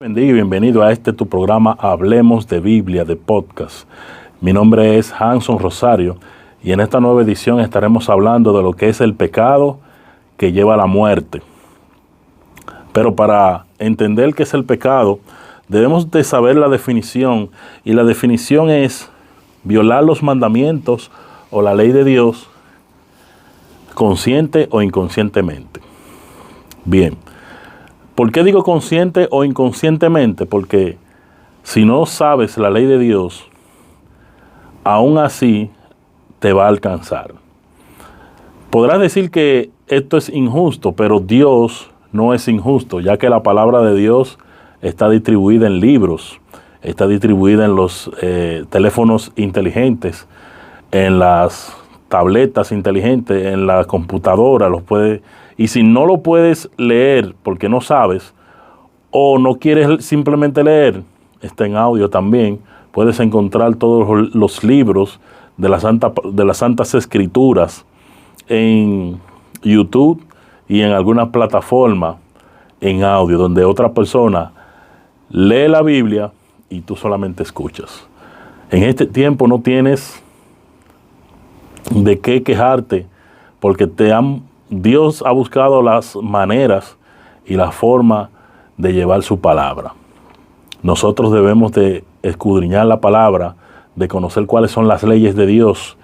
bendiga y bienvenido a tu programa Hablemos de Biblia, de podcast. Mi nombre es Hanson Rosario y en esta nueva edición estaremos hablando de lo que es el pecado que lleva a la muerte. Pero para entender qué es el pecado, debemos de saber la definición, y la definición es violar los mandamientos o la ley de Dios consciente o inconscientemente. Bien, ¿por qué digo consciente o inconscientemente? Porque si no sabes la ley de Dios, aún así te va a alcanzar. Podrás decir que esto es injusto, pero Dios no es injusto, ya que la palabra de Dios está distribuida en libros, está distribuida en los teléfonos inteligentes, en las tabletas inteligentes, en la computadora, y si no lo puedes leer porque no sabes o no quieres simplemente leer, está en audio también. Puedes encontrar todos los libros de las Santas Escrituras en YouTube y en alguna plataforma en audio, donde otra persona lee la Biblia y tú solamente escuchas. En este tiempo no tienes de qué quejarte, porque Dios ha buscado las maneras y la forma de llevar su palabra. Nosotros debemos de escudriñar la palabra, de conocer cuáles son las leyes de Dios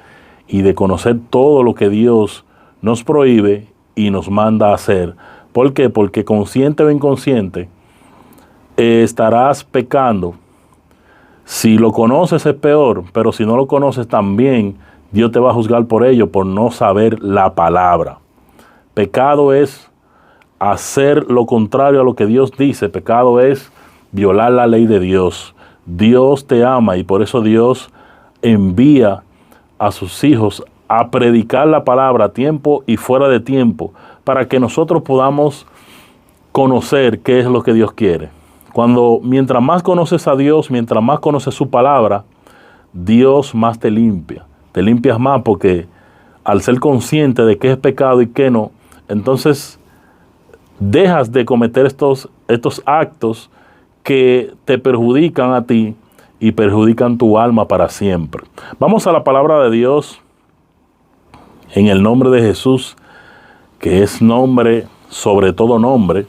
y de conocer todo lo que Dios nos prohíbe y nos manda a hacer. ¿Por qué? Porque consciente o inconsciente estarás pecando. Si lo conoces es peor, pero si no lo conoces también Dios te va a juzgar por ello, por no saber la palabra. Pecado es hacer lo contrario a lo que Dios dice. Pecado es violar la ley de Dios. Dios te ama y por eso Dios envía a sus hijos a predicar la palabra a tiempo y fuera de tiempo, para que nosotros podamos conocer qué es lo que Dios quiere. Mientras más conoces a Dios, mientras más conoces su palabra, Dios más te limpia. Te limpias más porque al ser consciente de qué es pecado y qué no, entonces dejas de cometer estos actos que te perjudican a ti y perjudican tu alma para siempre. Vamos a la palabra de Dios en el nombre de Jesús, que es nombre sobre todo nombre.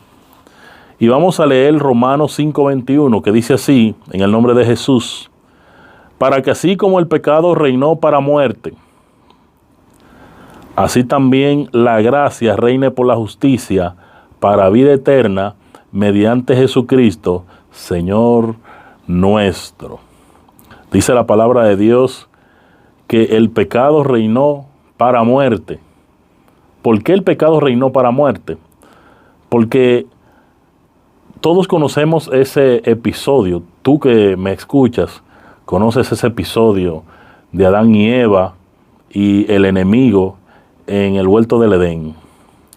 Y vamos a leer Romanos 5:21, que dice así, en el nombre de Jesús: para que así como el pecado reinó para muerte, así también la gracia reine por la justicia para vida eterna mediante Jesucristo, Señor nuestro. Dice la palabra de Dios que el pecado reinó para muerte. ¿Por qué el pecado reinó para muerte? Porque todos conocemos ese episodio. Tú que me escuchas, conoces ese episodio de Adán y Eva y el enemigo en el huerto del Edén.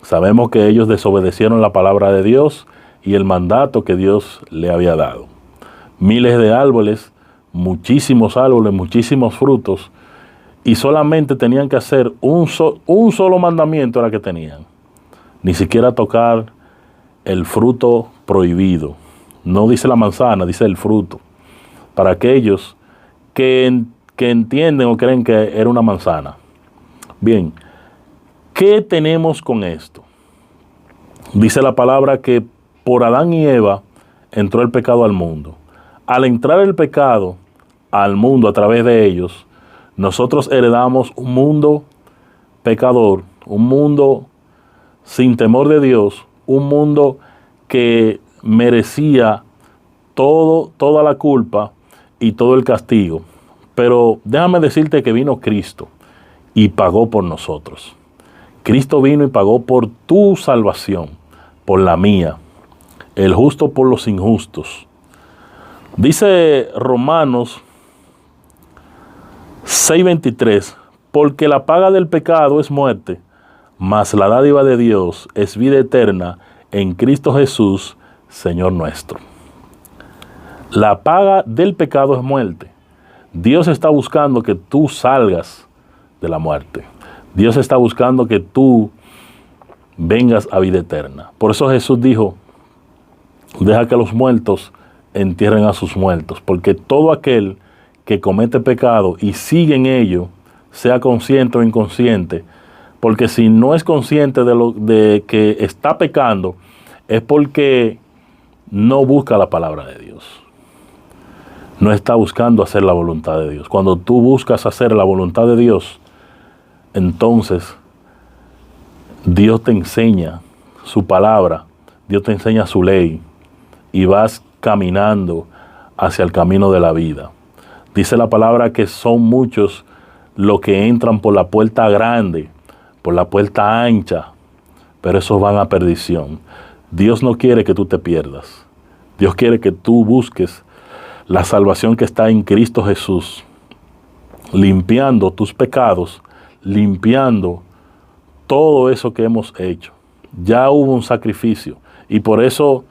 Sabemos que ellos desobedecieron la palabra de Dios y el mandato que Dios le había dado. Miles de árboles, muchísimos frutos, y solamente tenían que hacer un solo mandamiento era que tenían. Ni siquiera tocar el fruto prohibido. No dice la manzana, dice el fruto. Para aquellos que entienden o creen que era una manzana. Bien, ¿qué tenemos con esto? Dice la palabra que por Adán y Eva entró el pecado al mundo. Al entrar el pecado al mundo a través de ellos, nosotros heredamos un mundo pecador, un mundo sin temor de Dios, un mundo que merecía toda la culpa y todo el castigo. Pero déjame decirte que vino Cristo y pagó por nosotros. Cristo vino y pagó por tu salvación, por la mía, el justo por los injustos. Dice Romanos 6:23, porque la paga del pecado es muerte, mas la dádiva de Dios es vida eterna en Cristo Jesús, Señor nuestro. La paga del pecado es muerte. Dios está buscando que tú salgas de la muerte. Dios está buscando que tú vengas a vida eterna. Por eso Jesús dijo, deja que los muertos entierren a sus muertos, porque todo aquel que comete pecado y sigue en ello, sea consciente o inconsciente, porque si no es consciente de que está pecando, es porque no busca la palabra de Dios. No está buscando hacer la voluntad de Dios. Cuando tú buscas hacer la voluntad de Dios, entonces Dios te enseña su palabra, Dios te enseña su ley y vas caminando hacia el camino de la vida. Dice la palabra que son muchos los que entran por la puerta grande, por la puerta ancha, pero esos van a perdición. Dios no quiere que tú te pierdas. Dios quiere que tú busques la salvación que está en Cristo Jesús, limpiando tus pecados, limpiando todo eso que hemos hecho. Ya hubo un sacrificio y por eso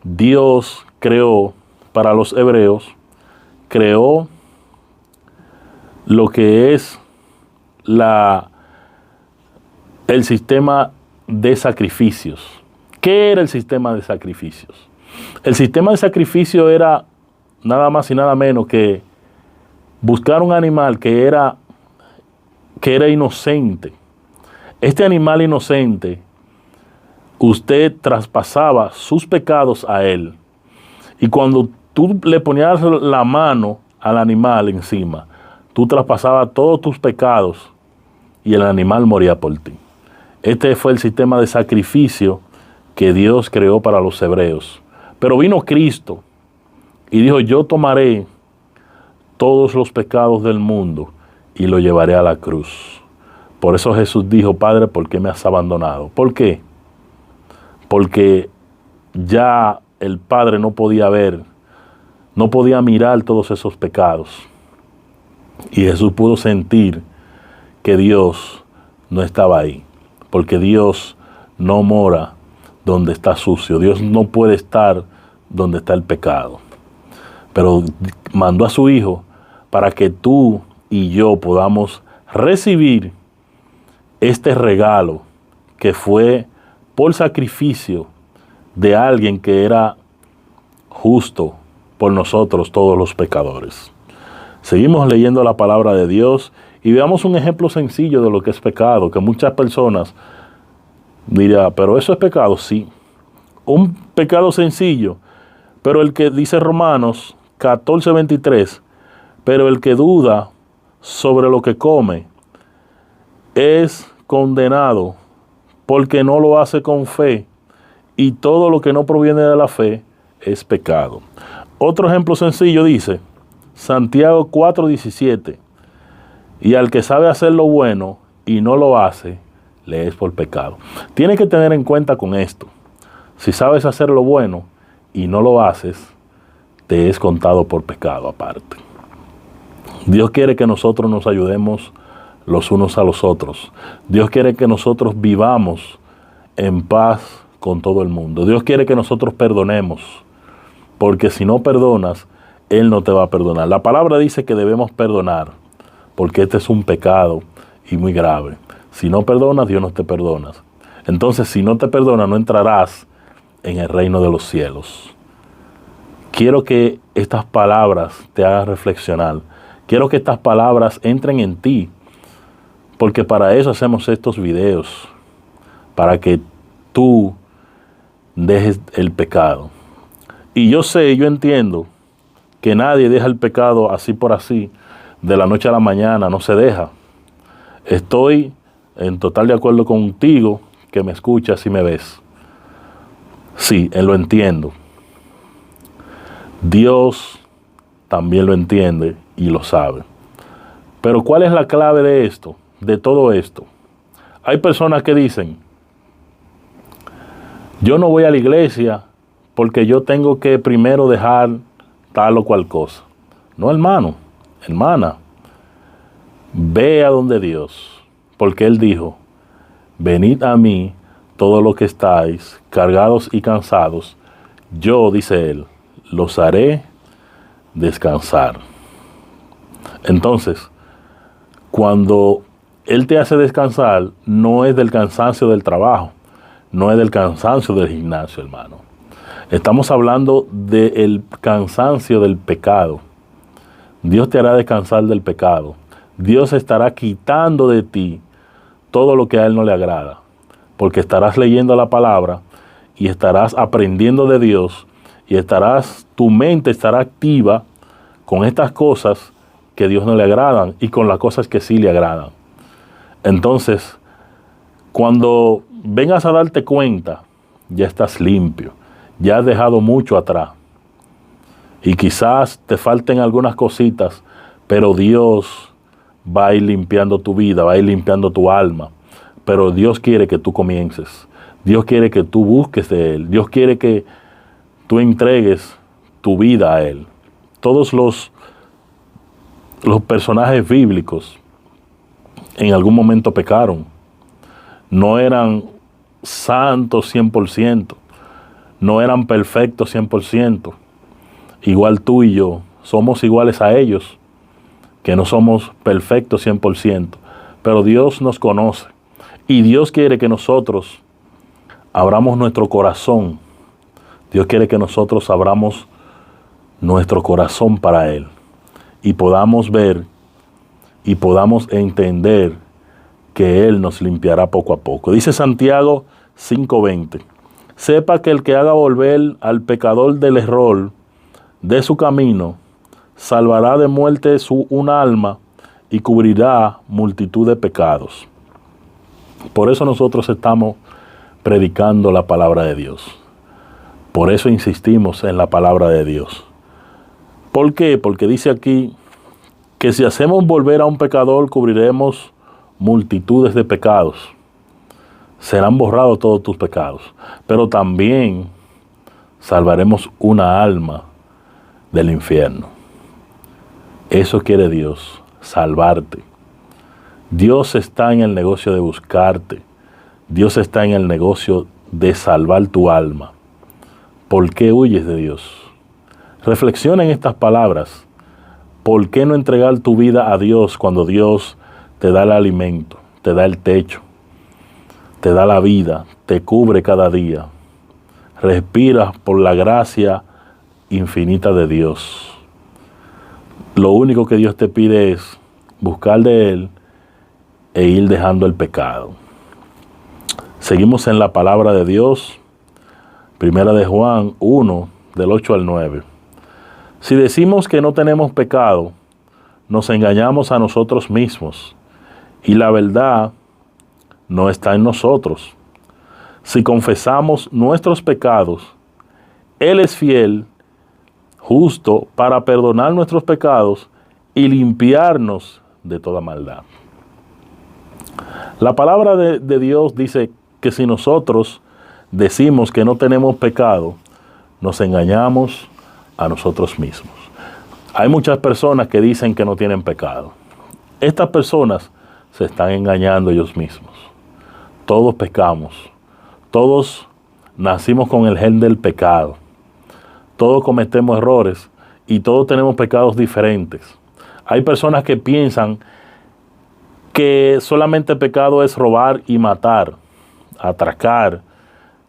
Dios creó para los hebreos, creó lo que es el sistema de sacrificios. ¿Qué era el sistema de sacrificios? El sistema de sacrificio era nada más y nada menos que buscar un animal que era inocente. Este animal inocente, usted traspasaba sus pecados a él. Y cuando tú le ponías la mano al animal encima, tú traspasabas todos tus pecados y el animal moría por ti. Este fue el sistema de sacrificio que Dios creó para los hebreos. Pero vino Cristo y dijo, yo tomaré todos los pecados del mundo y lo llevaré a la cruz. Por eso Jesús dijo, Padre, ¿por qué me has abandonado? ¿Por qué? Porque ya el Padre no podía ver, no podía mirar todos esos pecados. Y Jesús pudo sentir que Dios no estaba ahí, porque Dios no mora donde está sucio. Dios no puede estar donde está el pecado. Pero mandó a su Hijo para que tú y yo podamos recibir este regalo que fue por sacrificio de alguien que era justo por nosotros todos los pecadores. Seguimos leyendo la palabra de Dios y veamos un ejemplo sencillo de lo que es pecado, que muchas personas dirán, pero eso es pecado, sí. Un pecado sencillo, pero el que dice Romanos 14:23, pero el que duda sobre lo que come es condenado porque no lo hace con fe, y todo lo que no proviene de la fe es pecado. Otro ejemplo sencillo dice Santiago 4:17, y al que sabe hacer lo bueno y no lo hace, le es por pecado. Tienes que tener en cuenta con esto. Si sabes hacer lo bueno y no lo haces, te es contado por pecado aparte. Dios quiere que nosotros nos ayudemos los unos a los otros. Dios quiere que nosotros vivamos en paz con todo el mundo. Dios quiere que nosotros perdonemos, porque si no perdonas, Él no te va a perdonar. La palabra dice que debemos perdonar, porque este es un pecado y muy grave. Si no perdonas, Dios no te perdona. Entonces, si no te perdona, no entrarás en el reino de los cielos. Quiero que estas palabras te hagan reflexionar. Quiero que estas palabras entren en ti, porque para eso hacemos estos videos, para que tú dejes el pecado. Y yo entiendo que nadie deja el pecado así por así, de la noche a la mañana, no se deja. Estoy en total de acuerdo contigo, que me escuchas y me ves. Sí, lo entiendo. Dios también lo entiende y lo sabe. Pero ¿cuál es la clave de esto, de todo esto? Hay personas que dicen, yo no voy a la iglesia porque yo tengo que primero dejar tal o cual cosa. No, hermano, hermana, ve a donde Dios, porque Él dijo, venid a mí todos los que estáis cargados y cansados, yo, dice Él, los haré descansar. Entonces, cuando Él te hace descansar, no es del cansancio del trabajo, no es del cansancio del gimnasio, hermano. Estamos hablando del cansancio del pecado. Dios te hará descansar del pecado. Dios estará quitando de ti todo lo que a Él no le agrada, porque estarás leyendo la palabra y estarás aprendiendo de Dios y tu mente estará activa con estas cosas que a Dios no le agradan y con las cosas que sí le agradan. Entonces, cuando vengas a darte cuenta, ya estás limpio, ya has dejado mucho atrás. Y quizás te falten algunas cositas, pero Dios va a ir limpiando tu vida, va a ir limpiando tu alma. Pero Dios quiere que tú comiences. Dios quiere que tú busques de Él. Dios quiere que tú entregues tu vida a Él. Todos los personajes bíblicos en algún momento pecaron. No eran santos 100%. No eran perfectos 100%. Igual tú y yo somos iguales a ellos, que no somos perfectos 100%. Pero Dios nos conoce. Y Dios quiere que nosotros abramos nuestro corazón. Dios quiere que nosotros abramos nuestro corazón para Él. Y podamos ver y podamos entender que Él nos limpiará poco a poco. Dice Santiago 5:20. Sepa que el que haga volver al pecador del error de su camino, salvará de muerte un alma y cubrirá multitud de pecados. Por eso nosotros estamos predicando la palabra de Dios. Por eso insistimos en la palabra de Dios. ¿Por qué? Porque dice aquí que si hacemos volver a un pecador, cubriremos multitudes de pecados. Serán borrados todos tus pecados. Pero también salvaremos una alma del infierno. Eso quiere Dios, salvarte. Dios está en el negocio de buscarte. Dios está en el negocio de salvar tu alma. ¿Por qué huyes de Dios? Reflexiona en estas palabras. ¿Por qué no entregar tu vida a Dios cuando Dios te da el alimento, te da el techo, te da la vida, te cubre cada día? Respiras por la gracia infinita de Dios. Lo único que Dios te pide es buscar de Él e ir dejando el pecado. Seguimos en la palabra de Dios, primera de Juan 1, del 8 al 9. Si decimos que no tenemos pecado, nos engañamos a nosotros mismos y la verdad no está en nosotros. Si confesamos nuestros pecados, Él es fiel, justo para perdonar nuestros pecados y limpiarnos de toda maldad. La palabra de Dios dice que si nosotros decimos que no tenemos pecado, nos engañamos a nosotros mismos. Hay muchas personas que dicen que no tienen pecado. Estas personas se están engañando ellos mismos. Todos pecamos. Todos nacimos con el gen del pecado. Todos cometemos errores y todos tenemos pecados diferentes. Hay personas que piensan que solamente pecado es robar y matar, atracar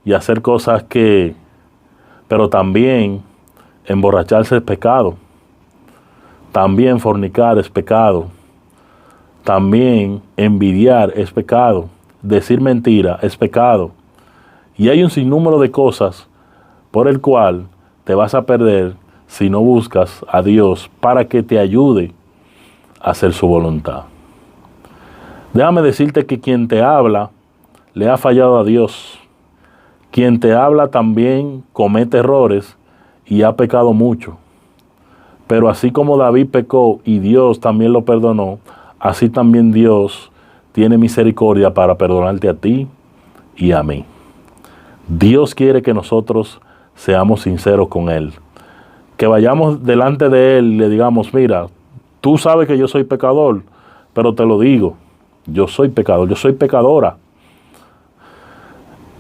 y hacer cosas pero también emborracharse es pecado. También fornicar es pecado. También envidiar es pecado. Decir mentira es pecado. Y hay un sinnúmero de cosas por el cual te vas a perder si no buscas a Dios para que te ayude a hacer su voluntad. Déjame decirte que quien te habla le ha fallado a Dios. Quien te habla también comete errores y ha pecado mucho. Pero así como David pecó y Dios también lo perdonó, así también Dios tiene misericordia para perdonarte a ti y a mí. Dios quiere que nosotros seamos sinceros con Él. Que vayamos delante de Él y le digamos, mira, tú sabes que yo soy pecador, pero te lo digo, yo soy pecador, yo soy pecadora.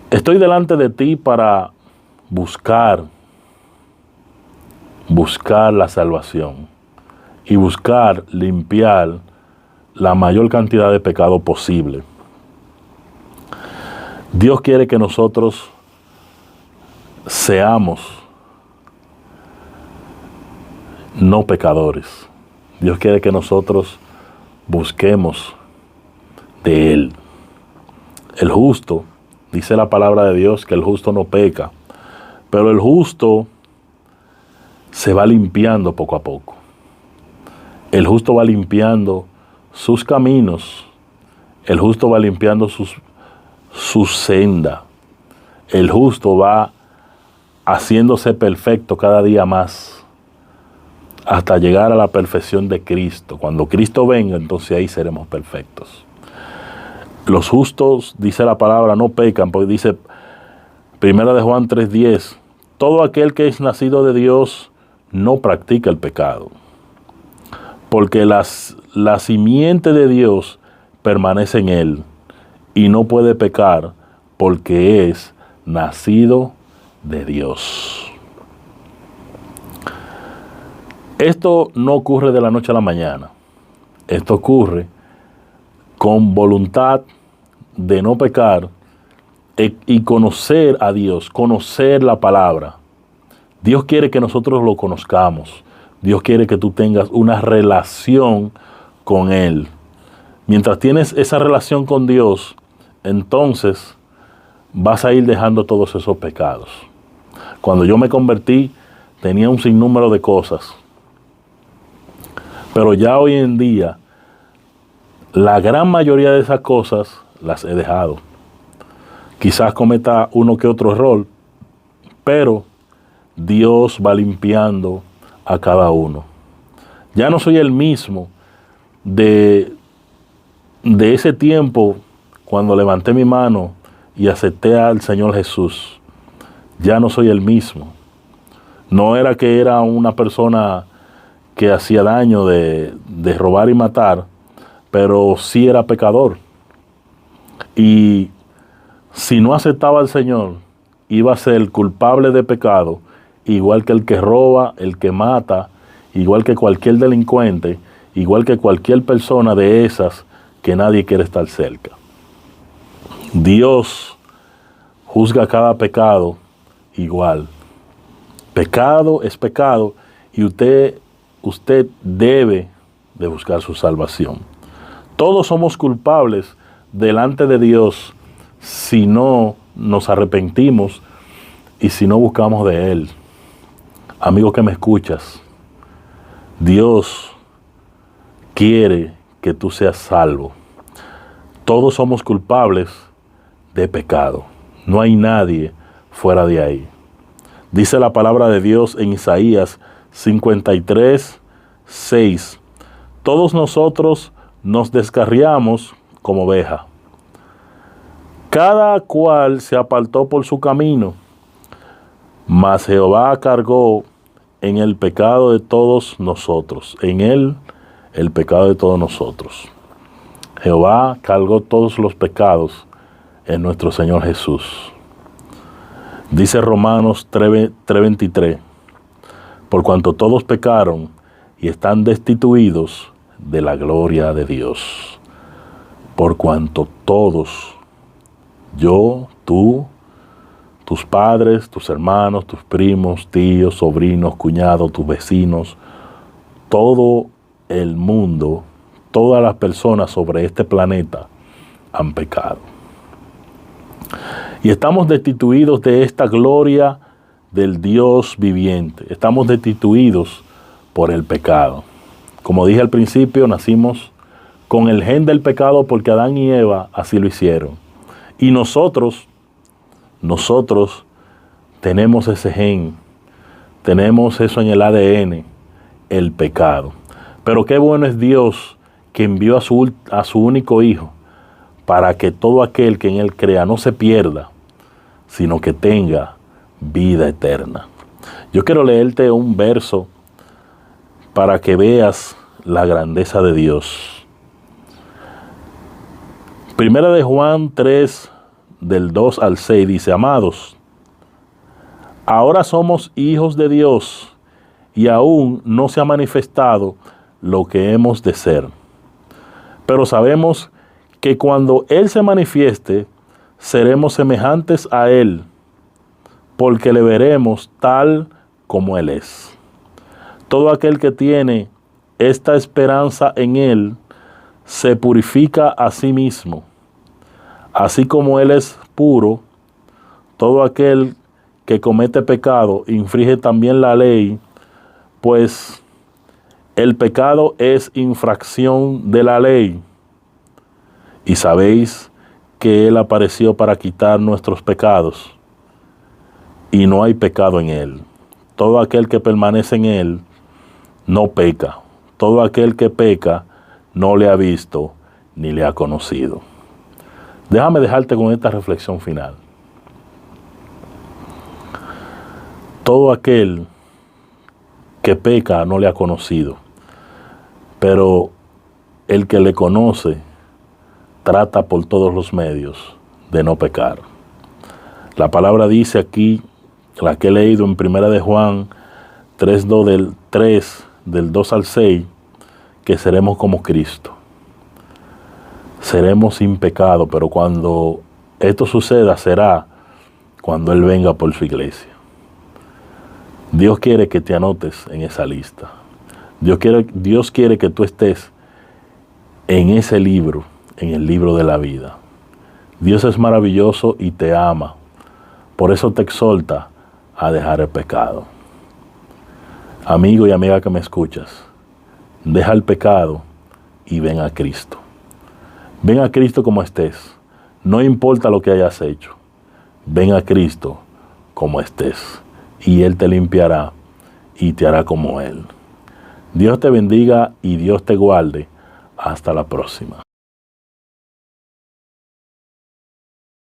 Estoy delante de ti para buscar la salvación y buscar limpiar la mayor cantidad de pecado posible. Dios quiere que nosotros seamos no pecadores. Dios quiere que nosotros busquemos de Él. El justo, dice la palabra de Dios, que el justo no peca, pero el justo se va limpiando poco a poco. El justo va limpiando sus caminos, el justo va limpiando su senda, el justo va haciéndose perfecto cada día más, hasta llegar a la perfección de Cristo. Cuando Cristo venga, entonces ahí seremos perfectos. Los justos, dice la palabra, no pecan, porque dice 1 de Juan 3:10, todo aquel que es nacido de Dios no practica el pecado, porque la simiente de Dios permanece en él y no puede pecar porque es nacido de Dios. Esto no ocurre de la noche a la mañana. Esto ocurre con voluntad de no pecar y conocer a Dios, conocer la palabra. Dios quiere que nosotros lo conozcamos. Dios quiere que tú tengas una relación con Él. Mientras tienes esa relación con Dios, entonces vas a ir dejando todos esos pecados. Cuando yo me convertí, tenía un sinnúmero de cosas. Pero ya hoy en día, la gran mayoría de esas cosas las he dejado. Quizás cometa uno que otro error, pero Dios va limpiando a cada uno. Ya no soy el mismo de ese tiempo cuando levanté mi mano y acepté al Señor Jesús. Ya no soy el mismo. No era que era una persona que hacía daño de robar y matar, pero sí era pecador. Y si no aceptaba al Señor, iba a ser culpable de pecado, igual que el que roba, el que mata, igual que cualquier delincuente, igual que cualquier persona de esas que nadie quiere estar cerca. Dios juzga cada pecado igual. Pecado es pecado y usted debe de buscar su salvación. Todos somos culpables delante de Dios si no nos arrepentimos y si no buscamos de Él. Amigo que me escuchas, Dios quiere que tú seas salvo. Todos somos culpables de pecado. No hay nadie fuera de ahí. Dice la palabra de Dios en Isaías 53:6. Todos nosotros nos descarriamos como oveja. Cada cual se apartó por su camino, mas Jehová cargó en el pecado de todos nosotros. En él, el pecado de todos nosotros. Jehová cargó todos los pecados en nuestro Señor Jesús. Dice Romanos 3:23, por cuanto todos pecaron y están destituidos de la gloria de Dios. Por cuanto todos, yo, tú, tus padres, tus hermanos, tus primos, tíos, sobrinos, cuñados, tus vecinos, todo el mundo, todas las personas sobre este planeta han pecado. Y estamos destituidos de esta gloria del Dios viviente. Estamos destituidos por el pecado. Como dije al principio, nacimos con el gen del pecado porque Adán y Eva así lo hicieron. Y nosotros tenemos ese gen, tenemos eso en el ADN, el pecado. Pero qué bueno es Dios que envió a su único Hijo para que todo aquel que en Él crea no se pierda, sino que tenga vida eterna. Yo quiero leerte un verso para que veas la grandeza de Dios. 1 de Juan 3, del 2 al 6, dice, amados, ahora somos hijos de Dios y aún no se ha manifestado lo que hemos de ser. Pero sabemos que cuando Él se manifieste, seremos semejantes a Él, porque le veremos tal como Él es. Todo aquel que tiene esta esperanza en Él se purifica a sí mismo. Así como Él es puro, todo aquel que comete pecado infringe también la ley, pues el pecado es infracción de la ley. Y sabéis que Él apareció para quitar nuestros pecados, y no hay pecado en Él. Todo aquel que permanece en Él no peca. Todo aquel que peca no le ha visto ni le ha conocido. Déjame dejarte con esta reflexión final. Todo aquel que peca no le ha conocido, pero el que le conoce trata por todos los medios de no pecar. La palabra dice aquí, la que he leído en Primera de Juan 3, del 2 al 6, que seremos como Cristo. Seremos sin pecado, pero cuando esto suceda será cuando Él venga por su iglesia. Dios quiere que te anotes en esa lista. Dios quiere que tú estés en ese libro, en el libro de la vida. Dios es maravilloso y te ama. Por eso te exhorta a dejar el pecado. Amigo y amiga que me escuchas, deja el pecado y ven a Cristo. Ven a Cristo como estés. No importa lo que hayas hecho. Ven a Cristo como estés. Y Él te limpiará y te hará como Él. Dios te bendiga y Dios te guarde. Hasta la próxima.